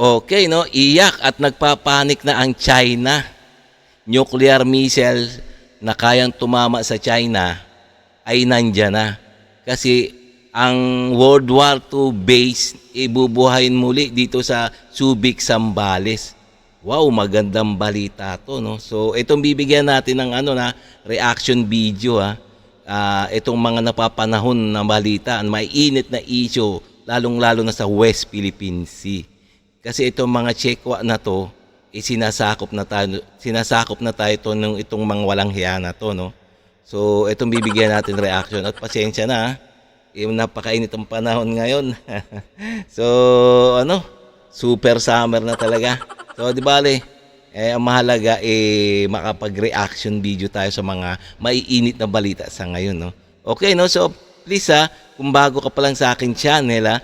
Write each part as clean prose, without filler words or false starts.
Okay, no? Iyak at nagpapanik na ang China. Nuclear missile na kayang tumama sa China ay nandyan na. Kasi ang World War II base ibubuhayin muli dito sa Subic, Zambales. Wow, magandang balita to, no? So, itong bibigyan natin ng reaction video, ha. Itong mga napapanahon na balita, may init na issue, lalong-lalo na sa West Philippine Sea. Kasi itong mga Chekwa na to, sinasakop na tayo to ng itong mga walang hiya na to, no? So, itong bibigyan natin reaction at pasensya na, ha. Napakainit ang panahon ngayon. So, super summer na talaga. So, di bale, ang mahalaga makapag-reaction video tayo sa mga maiinit na balita sa ngayon, no? Okay, no? So, please, kung bago ka pa lang sa aking channel,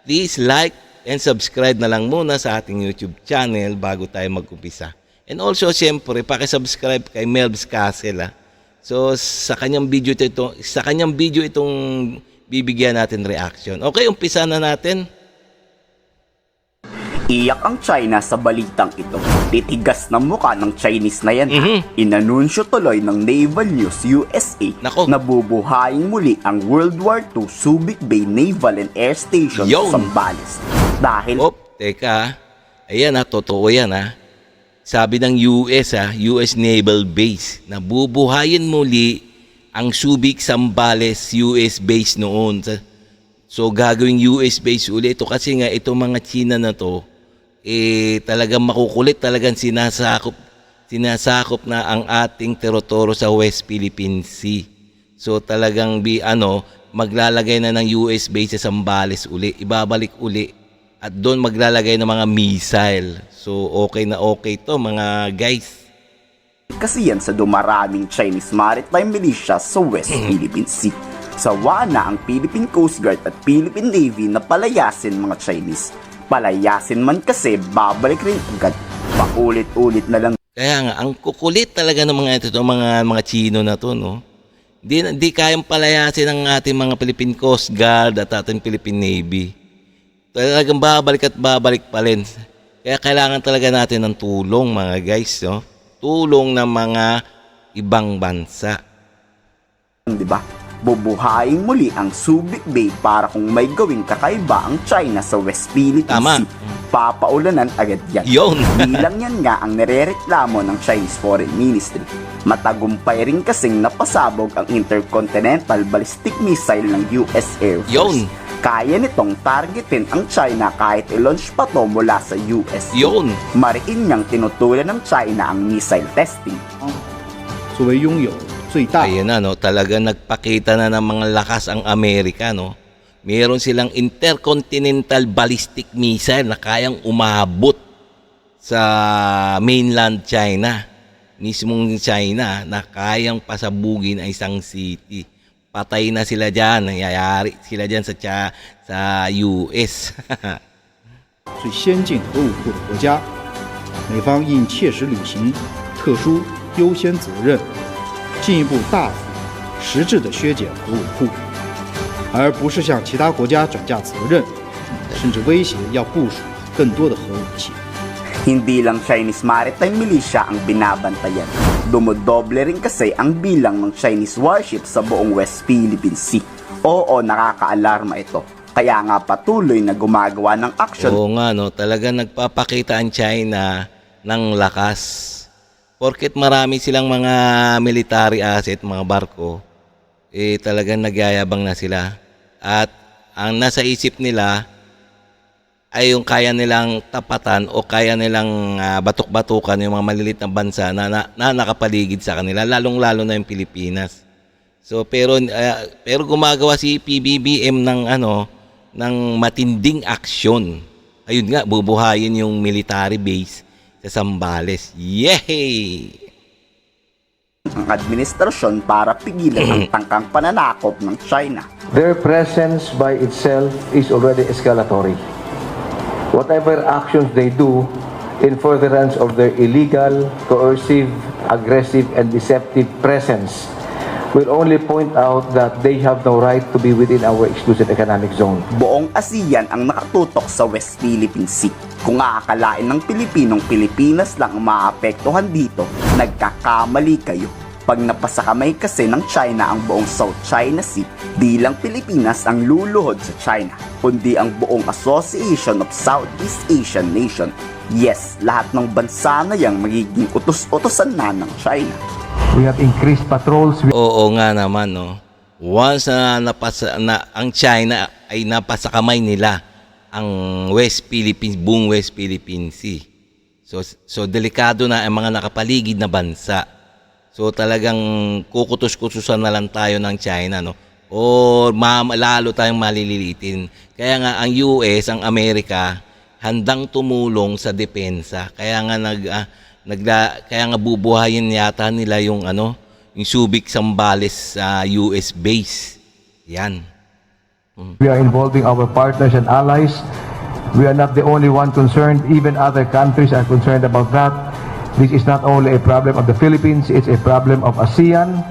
please like and subscribe na lang muna sa ating YouTube channel bago tayo mag-umpisa. And also, siyempre, paki-subscribe kay Melbs Castle, So, sa kanyang video itong bibigyan natin reaction. Okay, umpisa na natin. Iyak ang China sa balitang ito. Titigas ng muka ng Chinese na yan. Inanunsyo tuloy ng Naval News USA na bubuhayin muli ang World War II Subic Bay Naval and Air Station sa Zambales. Dahil... Teka. Ayan, totoo yan, Sabi ng US Naval Base na bubuhayin muli ang Subic, Zambales US base noon. So gagawing US base ulit ito kasi nga itong mga China na to talagang makukulit, talagang sinasakop na ang ating teritoryo sa West Philippine Sea. So talagang maglalagay na ng US base sa Zambales uli, ibabalik uli at doon maglalagay ng mga missile. So okay na okay to mga guys. Kasi yan sa dumaraming Chinese maritime militia sa West Philippine Sea. Sawa na ang Philippine Coast Guard at Philippine Navy na palayasin mga Chinese. Palayasin man kasi babalik rin agad. Paulit-ulit na lang. Kaya nga, ang kukulit talaga ng mga Chino na to, no? Di kayang palayasin ng ating mga Philippine Coast Guard at ating Philippine Navy. Talagang babalik at babalik pa rin. Kaya kailangan talaga natin ng tulong mga guys, no? Tulong ng mga ibang bansa. Diba? Bubuhayin muli ang Subic Bay para kung may gawing kakaiba ang China sa West Philippine Sea. Papaulanan agad yan. Bilang yan nga ang nirereklamo ng Chinese Foreign Ministry. Matagumpay rin kasing napasabog ang intercontinental ballistic missile ng US Air Force. Kaya nitong targetin ang China kahit i-launch pa to mula sa US. Mariin niyang tinutulan ng China ang missile testing. Ayan na, no? Talaga nagpakita na ng mga lakas ang Amerika, no? Meron silang intercontinental ballistic missile na kayang umabot sa mainland China. Mismong China na kayang pasabugin ang isang city. Patay na sila dyan. Nangyayari sila dyan sa US. 最先进核武库的国家，美方应切实履行特殊优先责任，进一步大幅实质地削减核武库，而不是向其他国家转嫁责任，甚至威胁要部署更多的核武器。 Hindi lang Chinese maritime militia ang binabantayan. Dumodoble rin kasi ang bilang ng Chinese warship sa buong West Philippine Sea. Oo, nakakaalarma ito. Kaya nga patuloy na gumagawa ng action. Oo nga, no? Talaga nagpapakita ang China ng lakas. Porket marami silang mga military asset, mga barko, talagang nagyayabang na sila. At ang nasa isip nila ay yung kaya nilang tapatan o kaya nilang batuk-batukan yung mga maliliit na bansa na nakapaligid sa kanila, lalong-lalo na yung Pilipinas. So pero gumagawa si PBBM ng matinding aksyon. Ayun nga, bubuhayin yung military base sa Zambales. Yay! Ang administrasyon para pigilan ang tangkang pananakop ng China. Their presence by itself is already escalatory. Whatever actions they do in furtherance of their illegal, coercive, aggressive, and deceptive presence will only point out that they have no right to be within our exclusive economic zone. Buong ASEAN ang nakatutok sa West Philippine Sea. Kung aakalain ng Pilipinong Pilipinas lang ang maapektuhan dito, nagkakamali kayo. Pag napasakamay kasi ng China ang buong South China Sea, di lang Pilipinas ang luluhod sa China, kundi ang buong Association of Southeast Asian Nations. Yes, lahat ng bansa na yang magiging utos-utosan na ng China. We have increased patrols. Oo nga naman, no. Once na ang China ay napasakamay nila ang West Philippines, buong West Philippine Sea. So delikado na ang mga nakapaligid na bansa. So talagang kukutos-kutusan na lang tayo ng China, no? O lalo tayong malililitin. Kaya nga ang US, ang Amerika, handang tumulong sa depensa. Kaya nga kaya nga bubuhayin yata nila yung yung Subic Zambales sa US base. Yan. We are involving our partners and allies. We are not the only one concerned. Even other countries are concerned about that. This is not only a problem of the Philippines, it's a problem of ASEAN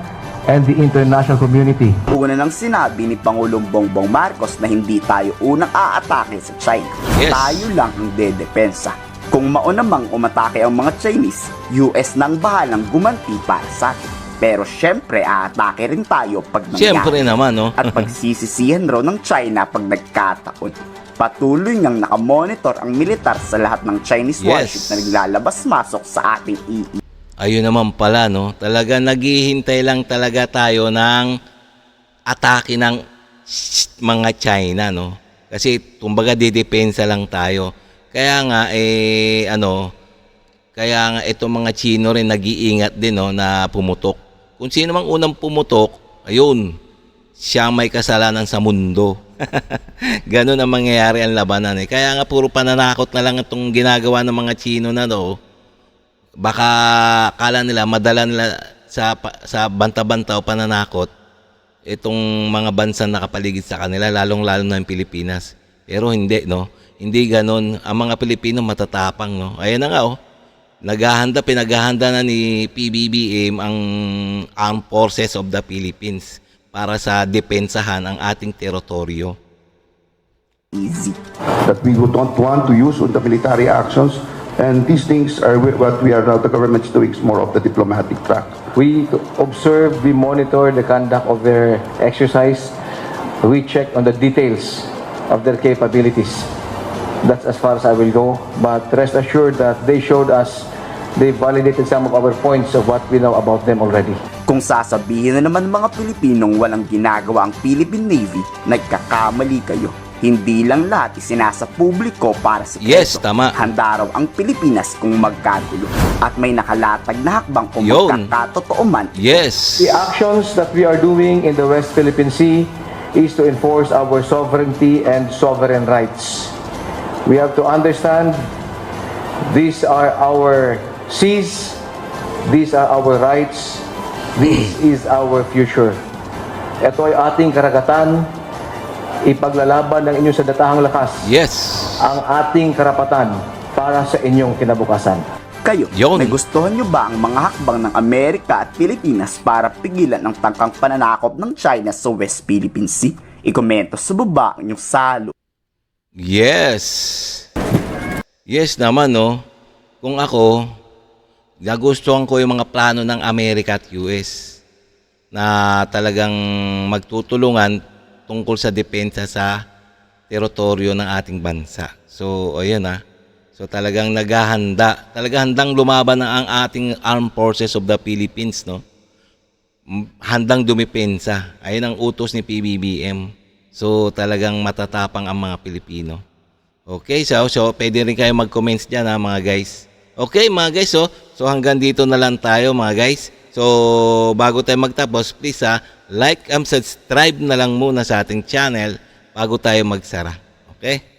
and the international community. Una nang sinabi ni Pangulong Bongbong Marcos na hindi tayo unang aatake sa China. Yes. Tayo lang ang dedepensa. Kung maunamang umatake ang mga Chinese, US nang bahalang gumanti para sa atin. Pero syempre, aatake rin tayo pag nangyari. Syempre naman, no? At pagsisisihan raw ng China pag nagkataon. Patuloy ngang nakamonitor ang militar sa lahat ng Chinese warship na naglalabas-masok sa ating EE. Ayun naman pala, no? Talaga naghihintay lang talaga tayo ng atake ng mga China, no? Kasi kumbaga didepensa lang tayo. Kaya nga kaya nga itong mga Chino rin nag-iingat din, no, na pumutok. Kung sino mang unang pumutok, ayun, siya may kasalanan sa mundo. Ganun ang mangyayari ang labanan. Kaya nga puro pananakot na lang itong ginagawa ng mga Chino na do. Baka akala nila madala nila sa banta-banta o pananakot itong mga bansang nakapaligid sa kanila, lalong-lalo na yung Pilipinas. Pero hindi, no? Hindi ganun. Ang mga Pilipino matatapang, no? Ayan na nga, oh. Pinaghahanda na ni PBBM ang Armed Forces of the Philippines para sa depensahan ang ating teritoryo. Easy. That we would not want to use on the military actions, and these things are what we are now, the government's doing is more of the diplomatic track. We observe, we monitor the conduct of their exercise. We check on the details of their capabilities. That's as far as I will go. But rest assured that they showed us, they validated some of our points of what we know about them already. Kung sasabihin na naman mga Pilipinong walang ginagawa ang Philippine Navy, nagkakamali kayo. Hindi lang lahat isinasa publiko para sa Yes, tama. Handa raw ang Pilipinas kung magkagulo. At may nakalatag na hakbang kung Yun. magkakatotoo man. Yes. The actions that we are doing in the West Philippine Sea is to enforce our sovereignty and sovereign rights. We have to understand these are our seas, these are our rights, this is our future. Ito ay ating karagatan, ipaglalaban ng inyong sadatahang lakas Yes. ang ating karapatan para sa inyong kinabukasan. Kayo, Yun. nagustuhan nyo ba ang mga hakbang ng Amerika at Pilipinas para pigilan ang tangkang pananakop ng China sa West Philippine Sea? I-komento sa baba ang inyong salo. Yes. Yes naman, no? Kung ako, nagustuhan ko yung mga plano ng Amerika at US na talagang magtutulungan tungkol sa depensa sa teritoryo ng ating bansa. So, ayun ha. So, talagang naghahanda. Talagang handang lumaban ang ating Armed Forces of the Philippines, no? Handang dumipensa. Ayun ang utos ni PBBM. So, talagang matatapang ang mga Pilipino. Okay, so pwede rin kayo mag-comments dyan ha, mga guys. Okay, mga guys, so hanggang dito na lang tayo, mga guys. So, bago tayo magtapos, please like and subscribe na lang muna sa ating channel bago tayo magsara. Okay?